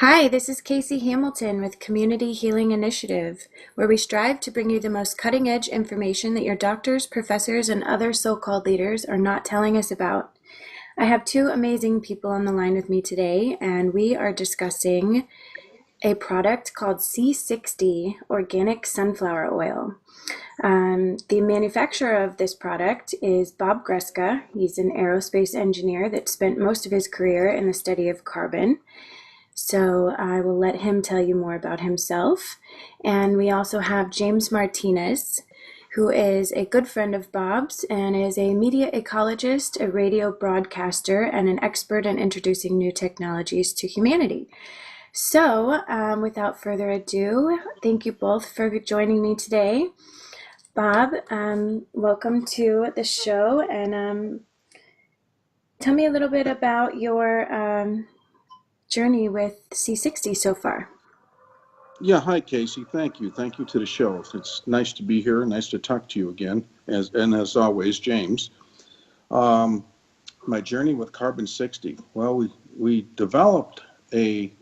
Hi, this is Casey Hamilton with Community Healing Initiative, where we strive to bring you the most cutting-edge information that your doctors, professors, and other so-called leaders are not telling us about. I have two amazing people on the line with me today, and we are discussing a product called C-60 Organic Sunflower Oil. The manufacturer of this product is Bob Greska. He's an aerospace engineer that spent most of his career in the study of carbon. So I will let him tell you more about himself. And we also have James Martinez, who is a good friend of Bob's and is a media ecologist, a radio broadcaster, and an expert in introducing new technologies to humanity. So without further ado, thank you both for joining me today. Bob, welcome to the show, and tell me a little bit about your journey with C-60 so far. Yeah, hi Casey. Thank you. Thank you to the show. It's nice to be here. Nice to talk to you again. As always, James. My journey with Carbon 60. Well, we developed a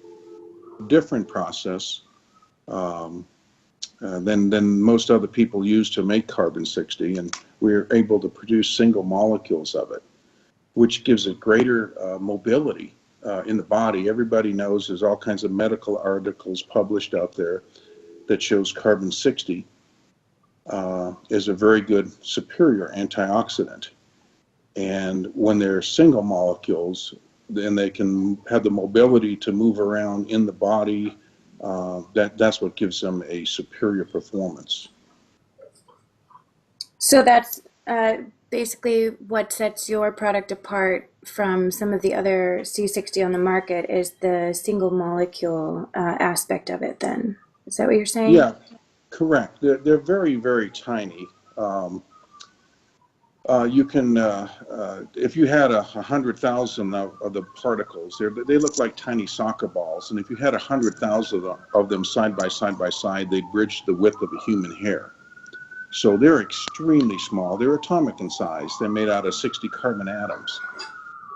different process than most other people use to make Carbon 60, and we're able to produce single molecules of it, which gives it greater mobility in the body. Everybody knows there's all kinds of medical articles published out there that shows Carbon 60 is a very good superior antioxidant. And when they're single molecules, then they can have the mobility to move around in the body. That's what gives them a superior performance. So that's basically what sets your product apart from some of the other C-60 on the market is the single molecule aspect of it then. Is that what you're saying? Yeah, correct. They're very, very tiny. You can, if you had 100,000 of the particles, they look like tiny soccer balls. And if you had 100,000 of them side by side, they'd bridge the width of a human hair. So they're extremely small. They're atomic in size. They're made out of 60 carbon atoms.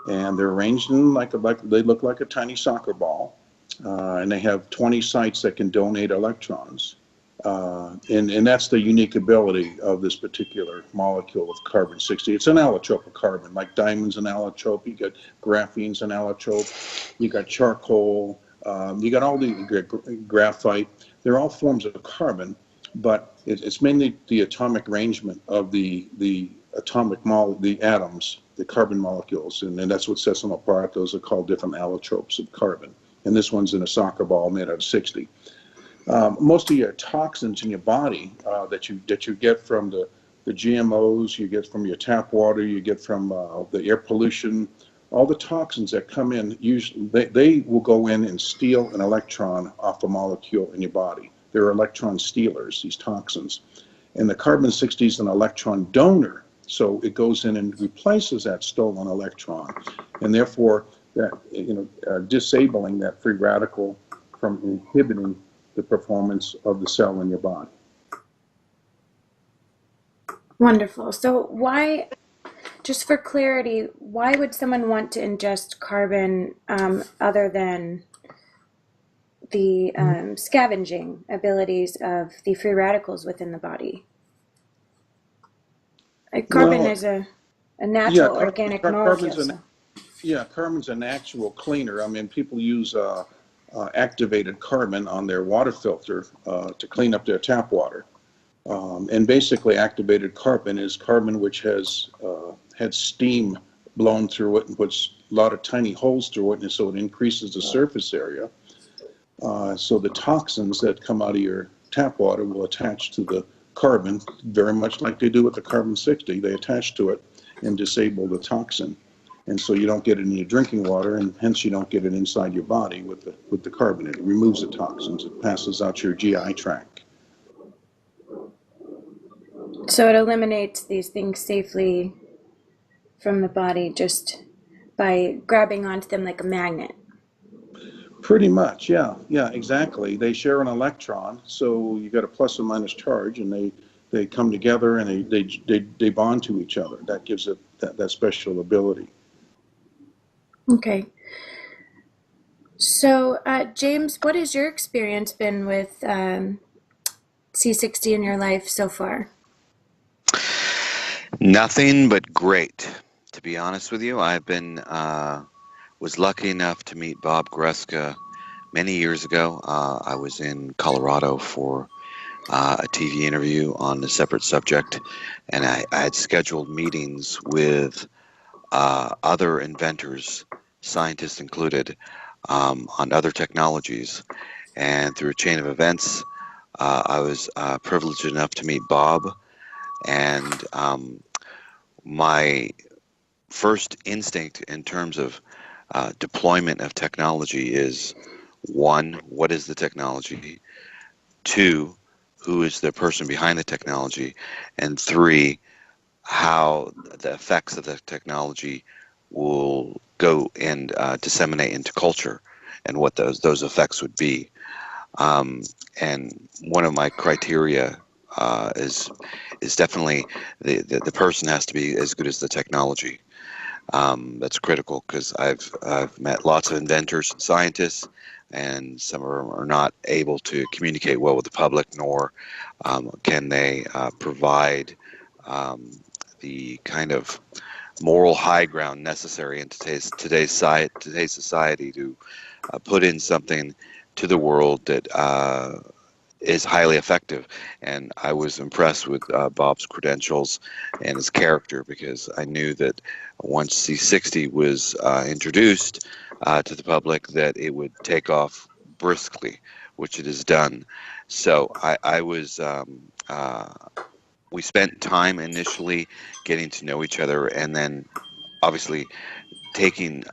And they're arranged in they look like a tiny soccer ball. And they have 20 sites that can donate electrons. And that's the unique ability of this particular molecule of carbon 60. It's an allotrope of carbon, like diamond's an allotrope, you got graphene's an allotrope, you got charcoal, you got all the graphite. They're all forms of carbon, but it's mainly the atomic arrangement of the atoms, the carbon molecules, and that's what sets them apart. Those are called different allotropes of carbon. And this one's in a soccer ball made out of 60. Most of your toxins in your body that you get from the GMOs, you get from your tap water, you get from the air pollution, all the toxins that come in, usually they will go in and steal an electron off a molecule in your body. They're electron stealers, these toxins. And the carbon 60 is an electron donor, so it goes in and replaces that stolen electron, and therefore that disabling that free radical from inhibiting the performance of the cell in your body. Wonderful. So why, just for clarity, why would someone want to ingest carbon other than the scavenging abilities of the free radicals within the body? Carbon is a natural organic molecule. Carbon's a natural cleaner. I mean, people use activated carbon on their water filter to clean up their tap water. And basically activated carbon is carbon which has had steam blown through it and puts a lot of tiny holes through it, and so it increases the surface area. So the toxins that come out of your tap water will attach to the carbon, very much like they do with the carbon 60. They attach to it and disable the toxin. And so you don't get it in your drinking water, and hence you don't get it inside your body with the carbon. It removes the toxins. It passes out your GI tract. So it eliminates these things safely from the body just by grabbing onto them like a magnet. Pretty much, yeah, exactly. They share an electron, so you got a plus and minus charge, and they come together and they bond to each other. That gives it that special ability. Okay. So, James, what has your experience been with C60 in your life so far? Nothing but great. To be honest with you, I've been was lucky enough to meet Bob Greska many years ago. I was in Colorado for a TV interview on a separate subject, and I had scheduled meetings with other inventors, scientists included, on other technologies. And through a chain of events, I was privileged enough to meet Bob, and my first instinct in terms of deployment of technology is one, what is the technology? Two, who is the person behind the technology? And three, how the effects of the technology will go and disseminate into culture and what those effects would be. Um, and one of my criteria is definitely the person has to be as good as the technology. That's critical because I've met lots of inventors and scientists, and some of them are not able to communicate well with the public, nor can they provide um, the kind of moral high ground necessary in today's society to put in something to the world that is highly effective. And I was impressed with Bob's credentials and his character because I knew that once C-60 was introduced to the public, that it would take off briskly, which it has done. So I was. We spent time initially getting to know each other, and then obviously taking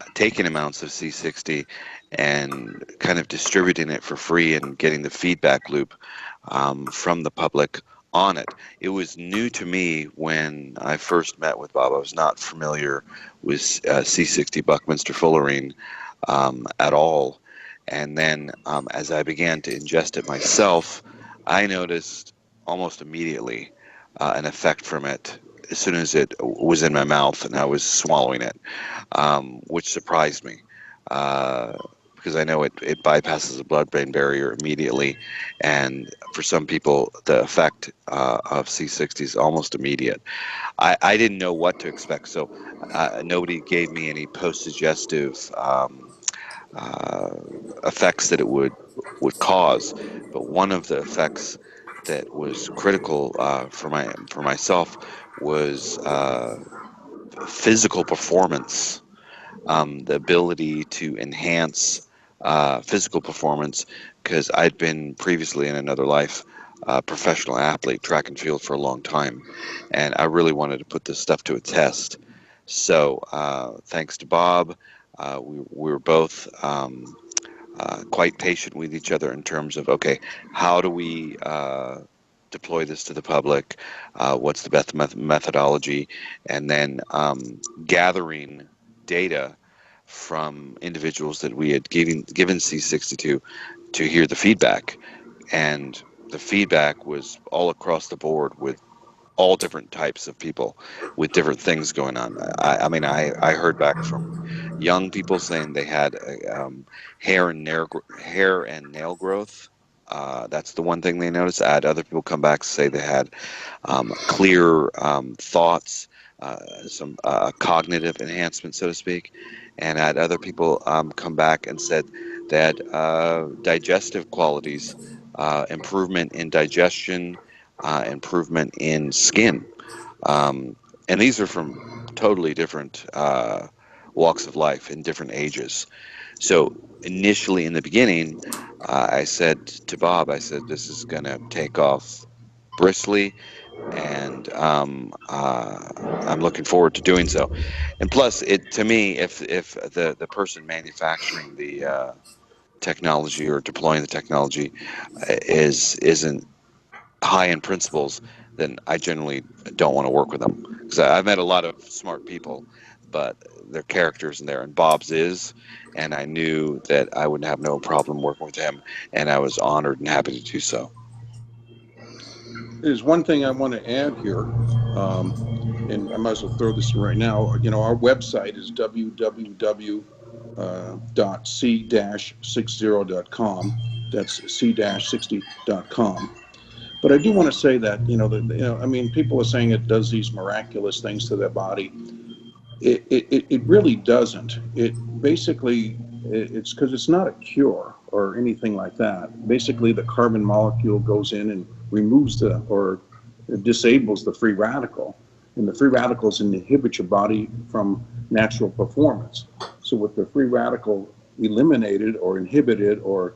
amounts of C-60 and kind of distributing it for free and getting the feedback loop from the public on it. It was new to me when I first met with Bob. I was not familiar with C-60 Buckminster fullerene at all. And then as I began to ingest it myself, I noticed almost immediately an effect from it as soon as it was in my mouth and I was swallowing it, which surprised me because I know it bypasses the blood-brain barrier immediately, and for some people, the effect of C-60 is almost immediate. I didn't know what to expect, so nobody gave me any post-suggestive uh, effects that it would cause, but one of the effects that was critical for myself was physical performance, the ability to enhance physical performance, because I'd been previously in another life a professional athlete, track and field for a long time, and I really wanted to put this stuff to a test. So thanks to Bob, we were both quite patient with each other in terms of, okay, how do we deploy this to the public? What's the best methodology? And then gathering data from individuals that we had given C-60 to hear the feedback. And the feedback was all across the board with all different types of people with different things going on. I mean, I heard back from young people saying they had hair and nail growth. That's the one thing they noticed. I had other people come back and say they had clear thoughts, some cognitive enhancement, so to speak. And I had other people come back and said that digestive qualities, improvement in digestion, improvement in skin. Um, and these are from totally different walks of life in different ages. So initially in the beginning, I said to Bob, I said, this is going to take off briskly, and I'm looking forward to doing so. And plus, it to me, if the person manufacturing the technology or deploying the technology isn't high in principles, then I generally don't want to work with them because I've met a lot of smart people, but their characters in there, and Bob's is, and I knew that I would have no problem working with him, and I was honored and happy to do so. There's one thing I want to add here, and I might as well throw this in right now. You know, our website is www.achievable, C-60.com. That's C-60.com. But I do want to say that, I mean, people are saying it does these miraculous things to their body. It really doesn't. It basically, it's because it's not a cure or anything like that. Basically, the carbon molecule goes in and removes or disables the free radical. And the free radicals inhibit your body from natural performance. So with the free radical eliminated or inhibited or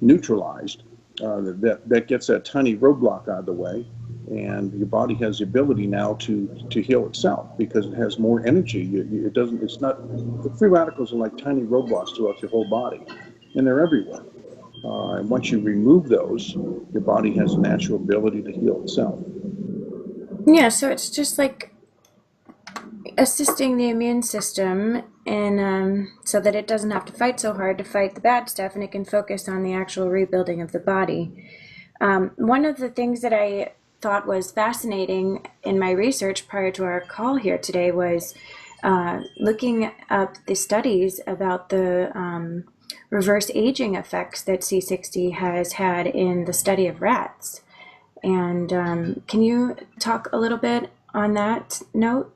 neutralized, that gets that tiny roadblock out of the way, and your body has the ability now to heal itself because it has more energy. It doesn't. It's not. The free radicals are like tiny roadblocks throughout your whole body, and they're everywhere. And once you remove those, your body has a natural ability to heal itself. Yeah, so it's just like assisting the immune system, and so that it doesn't have to fight so hard to fight the bad stuff, and it can focus on the actual rebuilding of the body. One of the things that I thought was fascinating in my research prior to our call here today was looking up the studies about the reverse aging effects that C-60 has had in the study of rats. And can you talk a little bit on that note?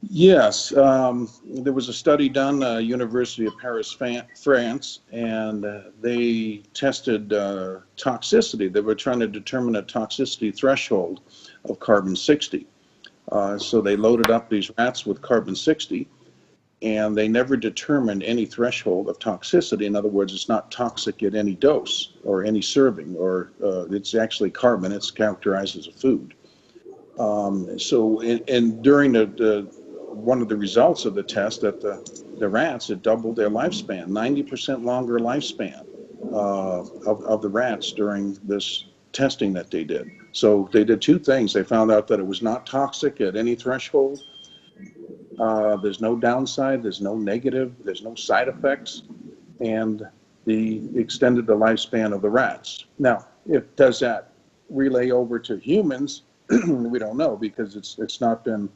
Yes, there was a study done, University of Paris, France, and they tested toxicity. They were trying to determine a toxicity threshold of carbon-60. So they loaded up these rats with carbon-60, and they never determined any threshold of toxicity. In other words, it's not toxic at any dose or any serving, or it's actually carbon. It's characterized as a food. During one of the results of the test, that the rats, it doubled their lifespan, 90% longer lifespan of the rats during this testing that they did. So they did two things. They found out that it was not toxic at any threshold. There's no downside, there's no negative, there's no side effects, and they extended the lifespan of the rats. Now, does that relay over to humans? We don't know, because it's not been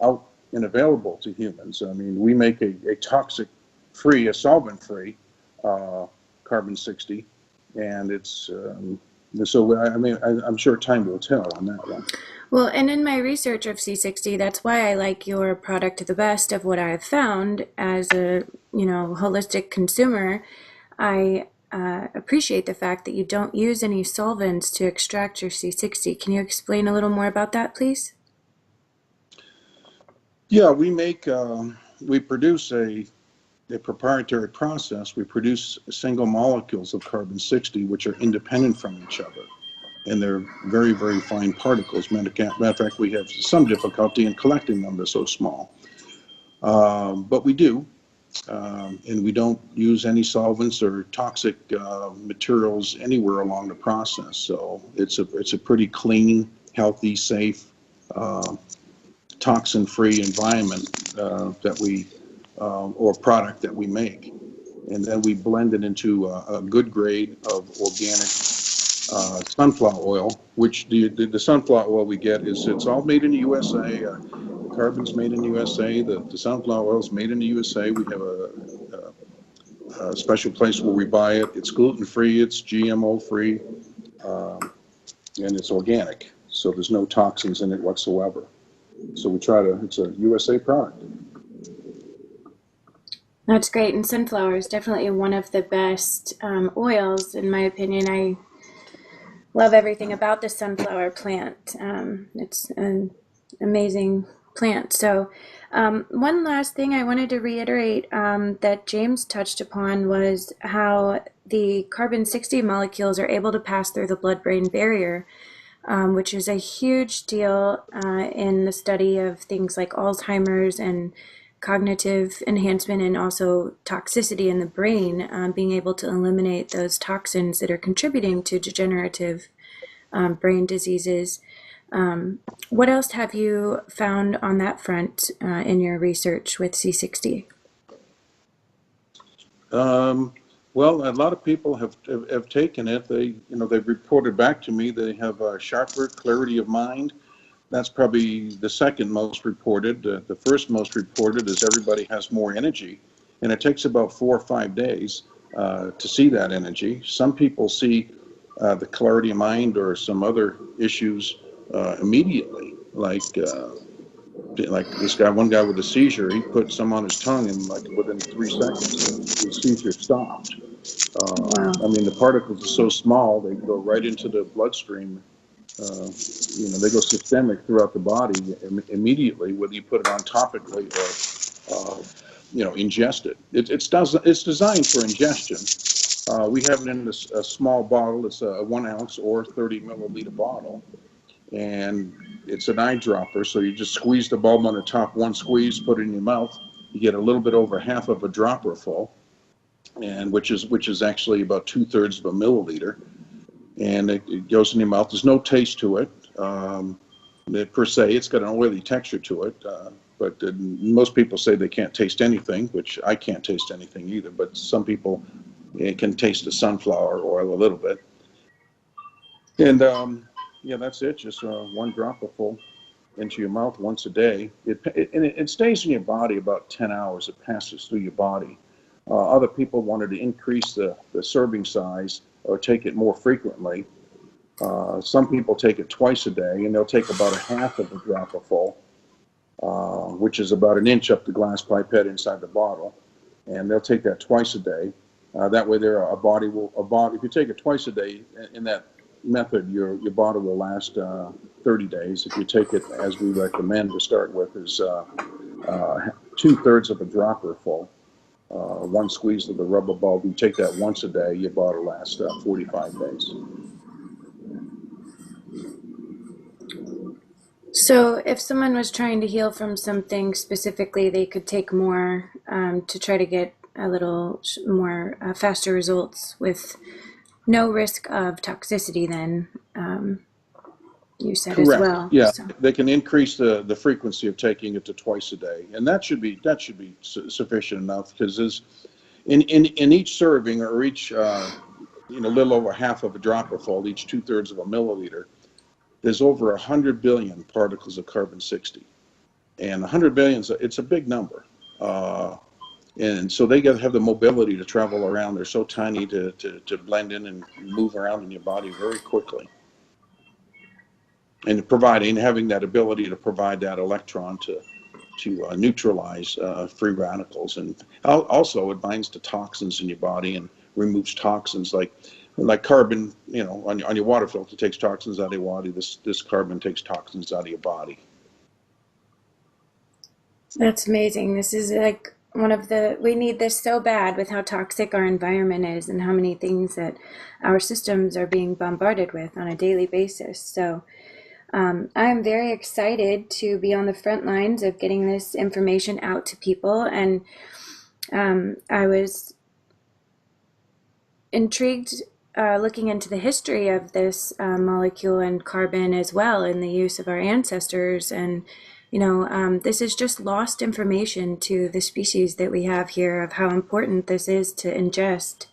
out and available to humans. I mean, we make a toxic-free, a solvent-free carbon-60, and it's so. I mean, I'm sure time will tell on that one. Well, and in my research of C-60, that's why I like your product the best of what I've found as a holistic consumer. I appreciate the fact that you don't use any solvents to extract your C-60. Can you explain a little more about that, please? Yeah, we produce a proprietary process. We produce single molecules of carbon-60, which are independent from each other. And they're very, very fine particles. Matter of fact, we have some difficulty in collecting them. They're so small. But we do. And we don't use any solvents or toxic materials anywhere along the process. So it's a pretty clean, healthy, safe, toxin-free environment that we or product that we make, and then we blend it into a good grade of organic sunflower oil. Which the sunflower oil we get it's all made in the USA. The carbon's made in the USA. The sunflower oil is made in the USA. We have a special place where we buy it. It's gluten-free. It's GMO-free, and it's organic. So there's no toxins in it whatsoever. So it's a USA product. That's great. And sunflower is definitely one of the best oils, in my opinion. I love everything about the sunflower plant. It's an amazing plant. So one last thing I wanted to reiterate that James touched upon was how the carbon-60 molecules are able to pass through the blood-brain barrier, which is a huge deal in the study of things like Alzheimer's and cognitive enhancement, and also toxicity in the brain, being able to eliminate those toxins that are contributing to degenerative brain diseases. What else have you found on that front in your research with C-60? Well, a lot of people have taken it. They've reported back to me they have sharper clarity of mind. That's probably the second most reported. The first most reported is everybody has more energy, and it takes about 4 or 5 days to see that energy. Some people see the clarity of mind or some other issues immediately, like this guy, one guy with a seizure, he put some on his tongue, and like within 3 seconds, the seizure stopped. Wow. I mean, the particles are so small, they go right into the bloodstream. They go systemic throughout the body immediately, whether you put it on topically or ingest it. It's designed for ingestion. We have it in a small bottle. It's a 1 ounce or 30 milliliter bottle, and it's an eyedropper. So you just squeeze the bulb on the top, one squeeze, put it in your mouth. You get a little bit over half of a dropper full, and which is actually about 2/3 of a milliliter, and it goes in your mouth. There's no taste to it. Per se, it's got an oily texture to it, but most people say they can't taste anything, which I can't taste anything either, but some people can taste the sunflower oil a little bit. And that's it, just 1 dropperful into your mouth once a day. It stays in your body about 10 hours. It passes through your body. Other people wanted to increase the serving size or take it more frequently. Some people take it twice a day, and they'll take about a half of a dropperful, which is about 1 inch up the glass pipette inside the bottle, and they'll take that twice a day. That way, if you take it twice a day in that method, your body will last 30 days. If you take it as we recommend to start with, is 2/3 of a dropper full. 1 squeeze of the rubber bulb. You take that once a day, your bottle lasts 45 days. So if someone was trying to heal from something specifically, they could take more to try to get a little more faster results with no risk of toxicity then, you said. Correct. As well. Yeah, so. They can increase the frequency of taking it to twice a day, and that should be sufficient enough, because in each serving, or each little over half of a dropper full, each 2/3 of a milliliter, there's over 100 billion particles of carbon-60, and 100 billion, it's a big number. And so they got to have the mobility to travel around. They're so tiny to blend in and move around in your body very quickly. And having that ability to provide that electron to neutralize free radicals. And also it binds to toxins in your body and removes toxins like carbon, on your water filter takes toxins out of your body. This carbon takes toxins out of your body. That's amazing. This is like we need this so bad with how toxic our environment is and how many things that our systems are being bombarded with on a daily basis. So I'm very excited to be on the front lines of getting this information out to people. And I was intrigued looking into the history of this molecule and carbon as well, and the use of our ancestors. And this is just lost information to the species that we have here of how important this is to ingest.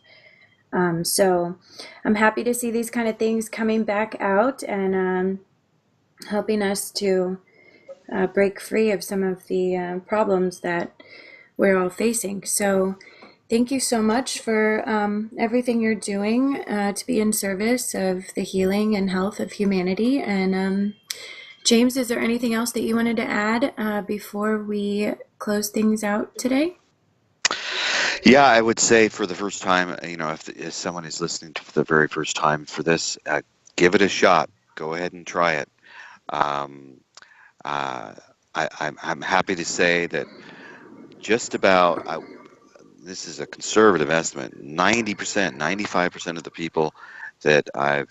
So I'm happy to see these kind of things coming back out and helping us to break free of some of the problems that we're all facing. So thank you so much for everything you're doing to be in service of the healing and health of humanity. And James, is there anything else that you wanted to add before we close things out today? Yeah, I would say for the first time, if someone is listening for the very first time for this, give it a shot. Go ahead and try it. I'm happy to say that just about, this is a conservative estimate, 90%, 95% of the people that I've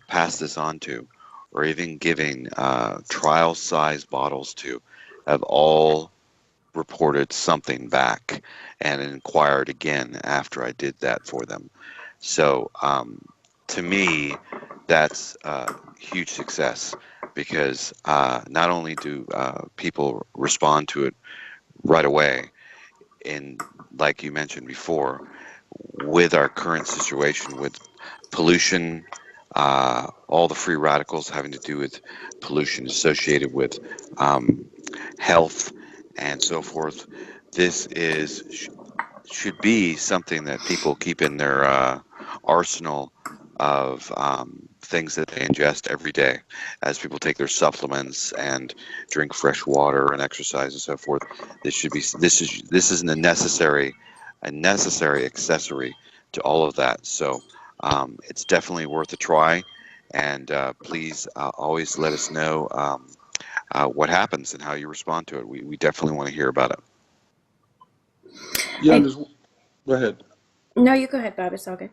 passed this on to, or even giving trial-size bottles to, have all reported something back and inquired again after I did that for them. So to me, that's a huge success, because not only do people respond to it right away, and like you mentioned before, with our current situation with pollution, all the free radicals having to do with pollution associated with health and so forth. This should be something that people keep in their arsenal of things that they ingest every day, as people take their supplements and drink fresh water and exercise and so forth. This is a necessary accessory to all of that. So it's definitely worth a try, and please always let us know what happens and how you respond to it. We definitely want to hear about it. Yeah, I, go ahead. no, you go ahead, Bob. It's all good.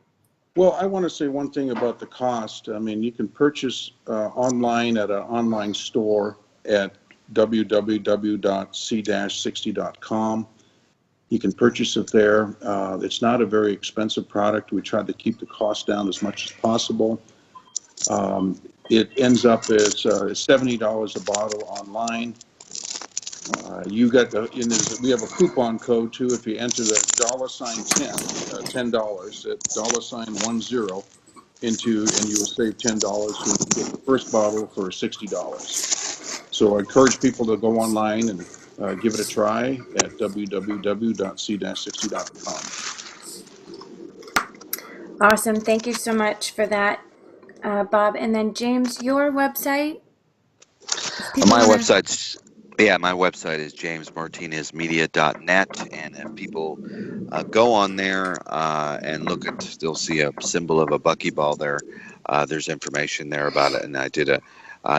Well, I want to say one thing about the cost. I mean, you can purchase online at an online store at www.c-60.com. You can purchase it there. It's not a very expensive product. We tried to keep the cost down as much as possible. It ends up as $70 a bottle online. You got we have a coupon code too. If you enter the $10, $10 and you will save $10 when you get the first bottle for $60. So I encourage people to go online and give it a try at www.c-60.com. Awesome. Thank you so much for that, Bob. And then James, your website? My website is jamesmartinezmedia.net, and if people go on there and look they'll see a symbol of a buckyball there. There's information there about it, and I did a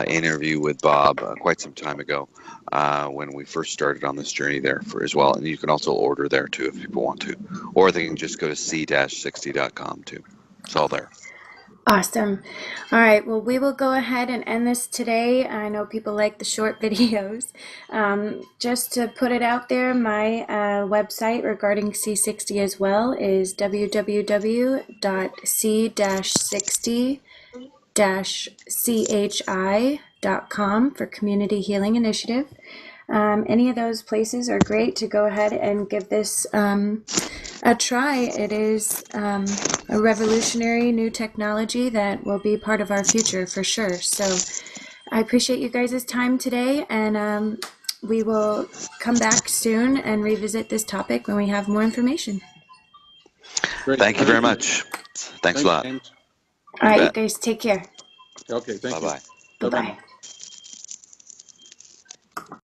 interview with Bob quite some time ago when we first started on this journey there as well. And you can also order there too if people want to, or they can just go to c-60.com too. It's all there. Awesome. All right. Well, we will go ahead and end this today. I know people like the short videos. Just to put it out there, my website regarding C60 as well is www.c-60-chi.com for Community Healing Initiative. Any of those places are great to go ahead and give this a try. It is a revolutionary new technology that will be part of our future for sure. So I appreciate you guys' time today, and we will come back soon and revisit this topic when we have more information. Great. Thank you very much. Thanks a lot. James. All right, you guys take care. Okay, thank you. Bye-bye. Bye-bye.